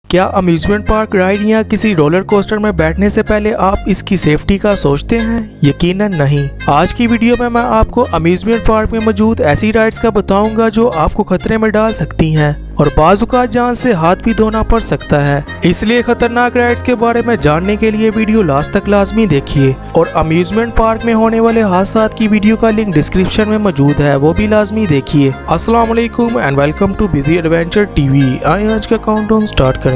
क्या amusement park ride या किसी रोलर कोस्टर में बैठने से पहले आप इसकी सेफ्टी का सोचते हैं? यकीनन नहीं। आज की वीडियो में मैं आपको अम्यूजमेंट पार्क में मौजूद ऐसी राइड्स का बताऊंगा जो आपको खतरे में डाल सकती हैं और बाज़ औक़ात जान से हाथ भी धोना पड़ सकता है। इसलिए खतरनाक राइड्स के बारे में जानने के लिए वीडियो लास्ट तक लाजमी देखिए और अम्यूजमेंट पार्क में होने वाले हादसात की वीडियो का लिंक डिस्क्रिप्शन में मौजूद है, वो भी लाजमी देखिए। अस्सलाम वालेकुम and welcome to busy adventure TV. आइए आज का काउंटडाउन स्टार्ट करें।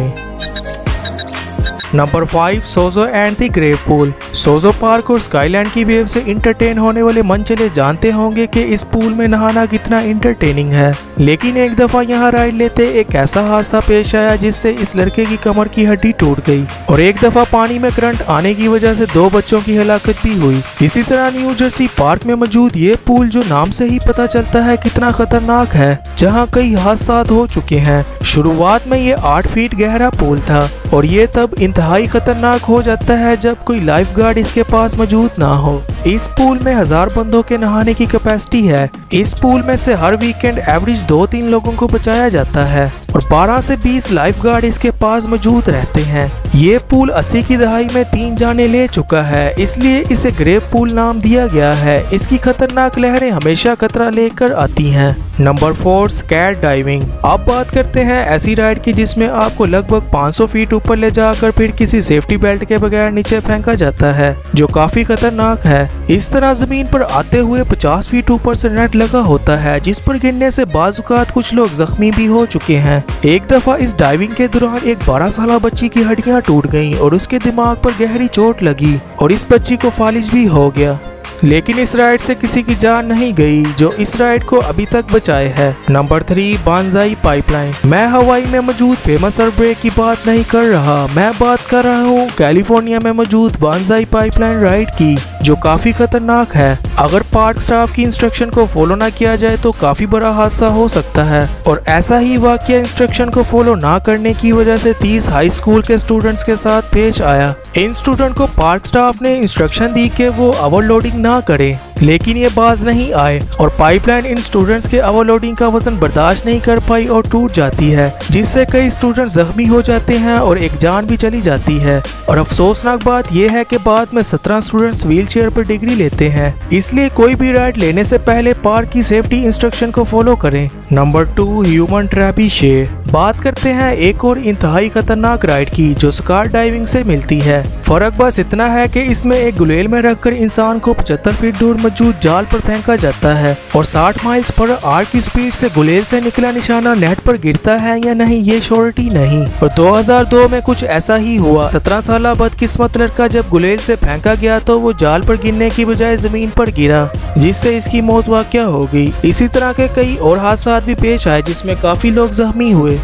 Number 5, Sozo and the grave pool. Sozo park और स्काईलैंड की वेव से इंटरटेन होने वाले मन चले जानते होंगे कि इस पूल में नहाना कितना इंटरटेनिंग है, लेकिन एक दफा यहाँ राइड लेते एक ऐसा हादसा पेश आया जिससे इस लड़के की कमर की हड्डी टूट गई और एक दफा पानी में करंट आने की वजह से 2 बच्चों की हलाकत भी हुई। इसी तरह न्यू जर्सी पार्क में मौजूद ये पूल, जो नाम से ही पता चलता है कितना खतरनाक है, जहाँ कई हादसा हो चुके हैं। शुरुआत में ये 8 फीट गहरा पूल था और ये तब इंतहाई खतरनाक हो जाता है जब कोई लाइफ गार्ड इसके पास मौजूद ना हो। इस पूल में 1000 बंदों के नहाने की कैपेसिटी है। इस पूल में से हर वीकेंड एवरेज 2-3 लोगों को बचाया जाता है और 12 से 20 लाइफ गार्ड इसके पास मौजूद रहते हैं। ये पूल 80 की दहाई में 3 जाने ले चुका है, इसलिए इसे ग्रेव पूल नाम दिया गया है। इसकी खतरनाक लहरें हमेशा खतरा लेकर आती हैं। Number 4, sky diving. अब बात करते हैं ऐसी राइड की जिसमें आपको लगभग 500 फीट ऊपर ले जाकर फिर किसी सेफ्टी बेल्ट के बगैर नीचे फेंका जाता है, जो काफी खतरनाक है। इस तरह जमीन पर आते हुए 50 फीट ऊपर से नेट लगा होता है, जिस पर गिरने से बाज़ औक़ात कुछ लोग जख्मी भी हो चुके हैं। एक दफा इस डाइविंग के दौरान एक 12 साल बच्ची की हड्डियां टूट गईं और उसके दिमाग पर गहरी चोट लगी और इस बच्ची को फालिज भी हो गया, लेकिन इस राइड से किसी की जान नहीं गई, जो इस राइड को अभी तक बचाए है। Number 3, Banzai pipeline. मैं हवाई में मौजूद फेमस अर्थक्वेक की बात नहीं कर रहा, मैं बात कर रहा हूँ कैलिफोर्निया में मौजूद बांजाई पाइपलाइन राइड की, जो काफी खतरनाक है। अगर पार्क स्टाफ की इंस्ट्रक्शन को फॉलो ना किया जाए तो काफी बड़ा हादसा हो सकता है और ऐसा ही वाकया इंस्ट्रक्शन को फॉलो ना करने की वजह से 30 हाई स्कूल के स्टूडेंट्स के साथ पेश आया। इन स्टूडेंट को पार्क स्टाफ ने इंस्ट्रक्शन दी कि वो ओवरलोडिंग ना करें, लेकिन ये बाज नहीं आए और पाइपलाइन इन स्टूडेंट्स के ओवरलोडिंग का वजन बर्दाश्त नहीं कर पाई और टूट जाती है, जिससे कई स्टूडेंट्स जख्मी हो जाते हैं और एक जान भी चली जाती है। और अफसोसनाक बात यह है कि बाद में 17 स्टूडेंट्स व्हील चेयर पर डिग्री लेते हैं। इसलिए कोई भी राइड लेने से पहले पार्क की सेफ्टी इंस्ट्रक्शन को फॉलो करें। Number 2, human trebuchet. बात करते हैं एक और इंतहाई खतरनाक राइड की, जो स्काई डाइविंग से मिलती है। फर्क बस इतना है कि इसमें एक गुलेल में रखकर इंसान को 75 फीट दूर मौजूद जाल पर फेंका जाता है और 60 माइल्स पर आवर की स्पीड से गुलेल से निकला निशाना नेट पर गिरता है या नहीं ये श्योरिटी नहीं। और 2002 में कुछ ऐसा ही हुआ। 17 साल बदकिस्मत लड़का जब गुलेल से फेंका गया तो वो जाल पर गिरने की बजाय जमीन पर गिरा, जिससे इसकी मौत वाक़या हो गई। इसी तरह के कई और हादसा भी पेश आए जिसमें काफी लोग जख्मी हुए।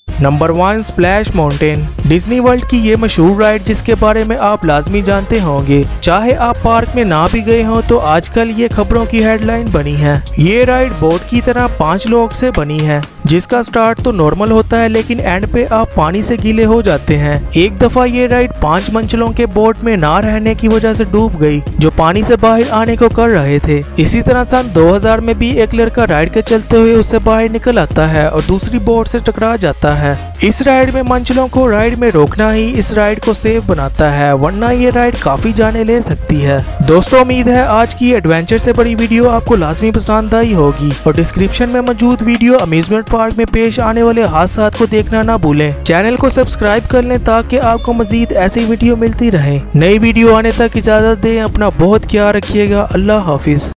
Number 1, splash mountain. Disney world की ये मशहूर राइड जिसके बारे में आप लाजमी जानते होंगे, चाहे आप पार्क में ना भी गए हों तो आजकल ये खबरों की हेडलाइन बनी है। ये राइड बोट की तरह 5 लोग से बनी है, जिसका स्टार्ट तो नॉर्मल होता है लेकिन एंड पे आप पानी से गीले हो जाते हैं। एक दफा ये राइड 5 मंजिलों के बोट में ना रहने की वजह से डूब गई, जो पानी से बाहर आने को कर रहे थे। इसी तरह सन 2000 में भी एक लड़का राइड के चलते हुए उससे बाहर निकल आता है और दूसरी बोट से टकरा जाता है। इस राइड में मंजिलों को राइड में रोकना ही इस राइड को सेफ बनाता है, वरना ये राइड काफी जाने ले सकती है। दोस्तों, उम्मीद है आज की एडवेंचर से बड़ी वीडियो आपको लाजमी पसंद आई होगी और डिस्क्रिप्शन में मौजूद वीडियो अम्यूजमेंट पार्क में पेश आने वाले हादसात को देखना ना भूलें। चैनल को सब्सक्राइब कर लें ताकि आपको मजीद ऐसी वीडियो मिलती रहे। नई वीडियो आने तक इजाजत दें। अपना बहुत ख्याल रखिएगा। अल्लाह हाफिज।